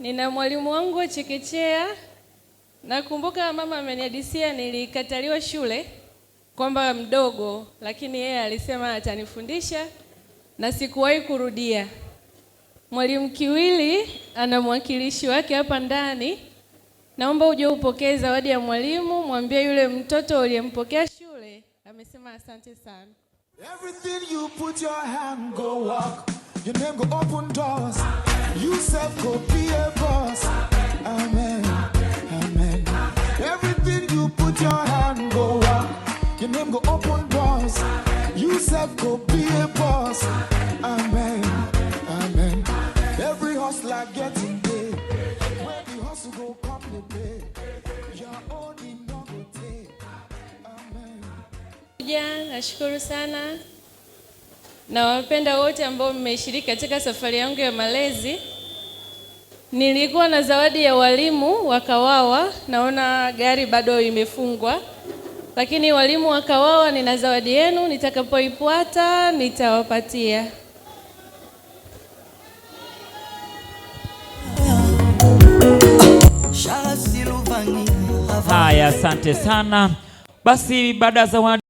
Nina mwalimu wangu wa chekechea. Nakumbuka mama amenihadisia nilikataliwa shule kwamba mdogo, lakini yeye alisema atanifundisha na sikuwahi kurudia. Mwalimu Kiwili ana mwakilishi wake hapa ndani. Naomba uje upokee zawadi ya mwalimu, mwambie yule mtoto uliyempokea shule amesema asante sana. Everything you put your hand go walk. Your name go open doors. You self go be a boss. Amen. Amen. Everything you put your hand go walk. Your name go open doors. You self go be a boss. Amen. Amen. Every hustler getting paid. When the hustle go come the pay. Your own in no go take. Amen. Nashukuru sana. Na wapenda wote ambao mmeshiriki katika safari yangu ya malezi. Nilikuwa na zawadi ya walimu wa Kawawa. Naona gari bado imefungwa. Lakini walimu wa Kawawa nina zawadi yenu, nitakapoipata nitawapatia. Haya, asante sana. Basi baada ya zawadi